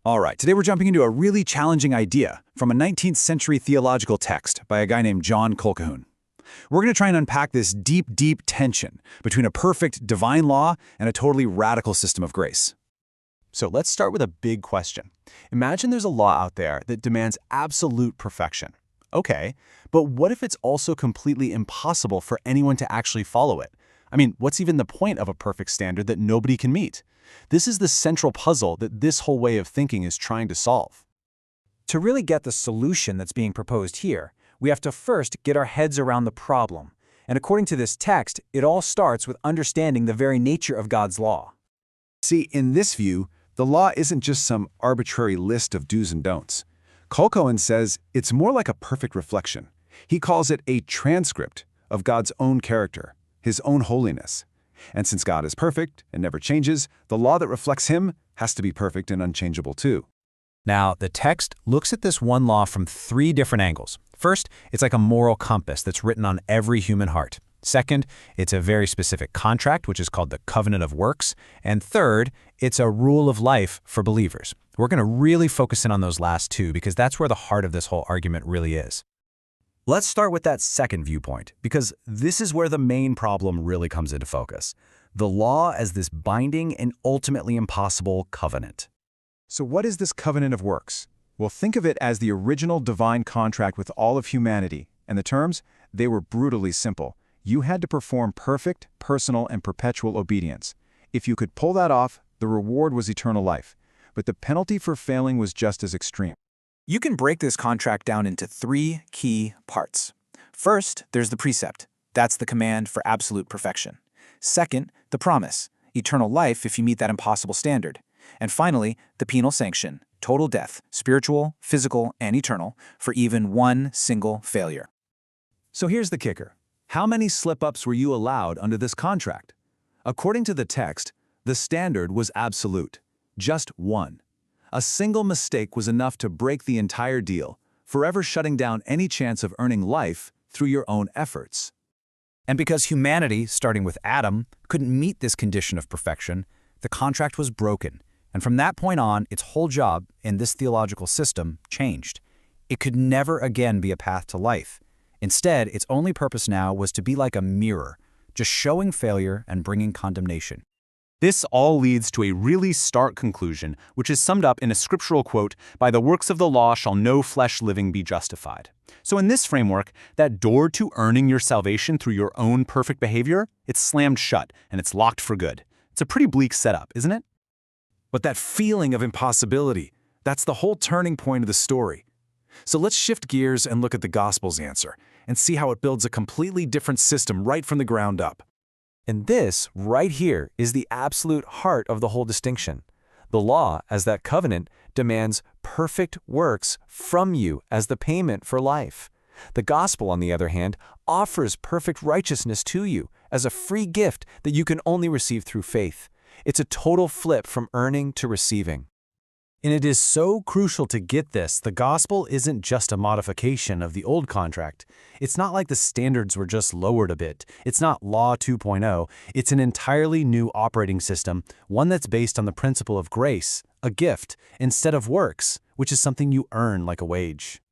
All right, today we're jumping into a really challenging idea from a 19th century theological text by a guy named John Colquhoun. We're going to try and unpack this deep tension between a perfect divine law and a totally radical system of grace. So let's start with a big question. Imagine there's a law out there that demands absolute perfection. Okay, but what if it's also completely impossible for anyone to actually follow it? I mean, what's even the point of a perfect standard that nobody can meet? This is the central puzzle that this whole way of thinking is trying to solve. To really get the solution that's being proposed here, we have to first get our heads around the problem. And according to this text, it all starts with understanding the very nature of God's law. See, in this view, the law isn't just some arbitrary list of do's and don'ts. Colquhoun says it's more like a perfect reflection. He calls it a transcript of God's own character, his own holiness. And since God is perfect and never changes, the law that reflects him has to be perfect and unchangeable too. Now, the text looks at this one law from three different angles. First, it's like a moral compass that's written on every human heart. Second, it's a very specific contract, which is called the covenant of works. And third, it's a rule of life for believers. We're going to really focus in on those last two because that's where the heart of this whole argument really is. Let's start with that second viewpoint, because this is where the main problem really comes into focus. The law as this binding and ultimately impossible covenant. So what is this covenant of works? Well, think of it as the original divine contract with all of humanity. And the terms, they were brutally simple. You had to perform perfect, personal, and perpetual obedience. If you could pull that off, the reward was eternal life. But the penalty for failing was just as extreme. You can break this contract down into three key parts. First, there's the precept. That's the command for absolute perfection. Second, the promise, eternal life if you meet that impossible standard. And finally, the penal sanction, total death, spiritual, physical, and eternal, for even one single failure. So here's the kicker. How many slip-ups were you allowed under this contract? According to the text, the standard was absolute. Just one. A single mistake was enough to break the entire deal, forever shutting down any chance of earning life through your own efforts. And because humanity, starting with Adam, couldn't meet this condition of perfection, the contract was broken. And from that point on, its whole job in this theological system changed. It could never again be a path to life. Instead, its only purpose now was to be like a mirror, just showing failure and bringing condemnation. This all leads to a really stark conclusion, which is summed up in a scriptural quote, "By the works of the law shall no flesh living be justified." So in this framework, that door to earning your salvation through your own perfect behavior, it's slammed shut and it's locked for good. It's a pretty bleak setup, isn't it? But that feeling of impossibility, that's the whole turning point of the story. So let's shift gears and look at the Gospel's answer and see how it builds a completely different system right from the ground up. And this, right here, is the absolute heart of the whole distinction. The law, as that covenant, demands perfect works from you as the payment for life. The gospel, on the other hand, offers perfect righteousness to you as a free gift that you can only receive through faith. It's a total flip from earning to receiving. And it is so crucial to get this. The gospel isn't just a modification of the old contract. It's not like the standards were just lowered a bit. It's not Law 2.0. It's an entirely new operating system, one that's based on the principle of grace, a gift, instead of works, which is something you earn like a wage.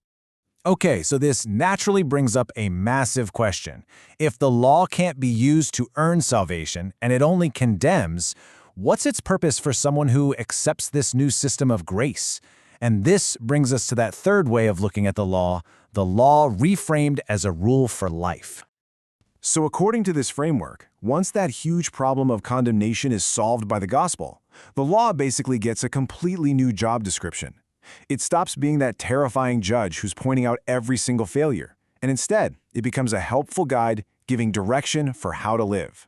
Okay, so this naturally brings up a massive question. If the law can't be used to earn salvation and it only condemns, what's its purpose for someone who accepts this new system of grace? And this brings us to that third way of looking at the law reframed as a rule for life. So according to this framework, once that huge problem of condemnation is solved by the gospel, the law basically gets a completely new job description. It stops being that terrifying judge who's pointing out every single failure, and instead, it becomes a helpful guide giving direction for how to live.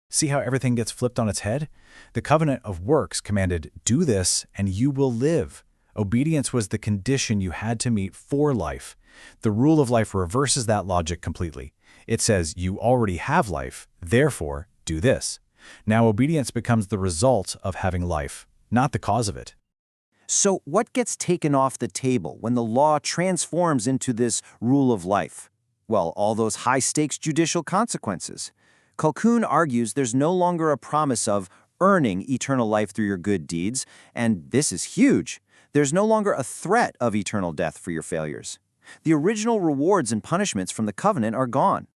See how everything gets flipped on its head? The covenant of works commanded, do this and you will live. Obedience was the condition you had to meet for life. The rule of life reverses that logic completely. It says you already have life, therefore do this. Now obedience becomes the result of having life, not the cause of it. So what gets taken off the table when the law transforms into this rule of life? Well, all those high-stakes judicial consequences. Colquhoun argues there's no longer a promise of earning eternal life through your good deeds, and this is huge. There's no longer a threat of eternal death for your failures. The original rewards and punishments from the covenant are gone.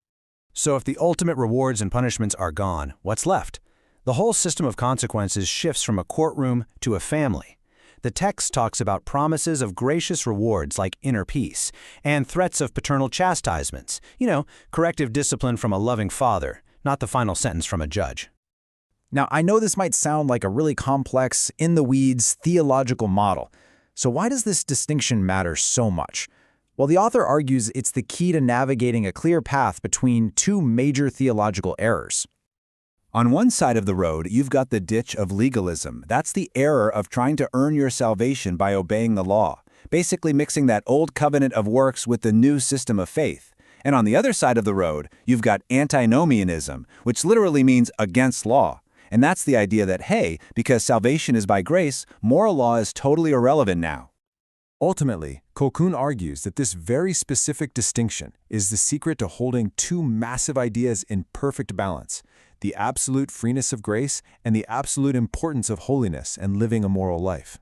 So if the ultimate rewards and punishments are gone, what's left? The whole system of consequences shifts from a courtroom to a family. The text talks about promises of gracious rewards like inner peace, and threats of paternal chastisements, corrective discipline from a loving father, not the final sentence from a judge. Now, I know this might sound like a really complex, in-the-weeds theological model. So why does this distinction matter so much? Well, the author argues it's the key to navigating a clear path between two major theological errors. On one side of the road, you've got the ditch of legalism. That's the error of trying to earn your salvation by obeying the law, basically mixing that old covenant of works with the new system of faith. And on the other side of the road, you've got antinomianism, which literally means against law. And that's the idea that, hey, because salvation is by grace, moral law is totally irrelevant now. Ultimately, Colquhoun argues that this very specific distinction is the secret to holding two massive ideas in perfect balance: the absolute freeness of grace and the absolute importance of holiness and living a moral life.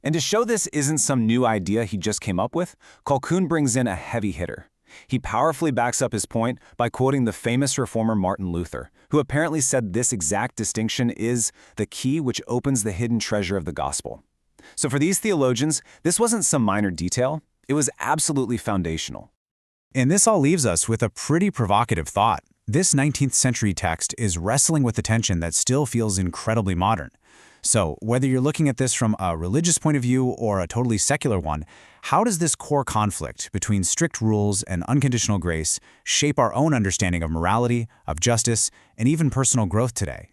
And to show this isn't some new idea he just came up with, Colquhoun brings in a heavy hitter. He powerfully backs up his point by quoting the famous reformer Martin Luther, who apparently said this exact distinction is the key which opens the hidden treasure of the gospel. So for these theologians, this wasn't some minor detail, it was absolutely foundational. And this all leaves us with a pretty provocative thought. This 19th century text is wrestling with a tension that still feels incredibly modern. So whether you're looking at this from a religious point of view or a totally secular one, how does this core conflict between strict rules and unconditional grace shape our own understanding of morality, of justice, and even personal growth today?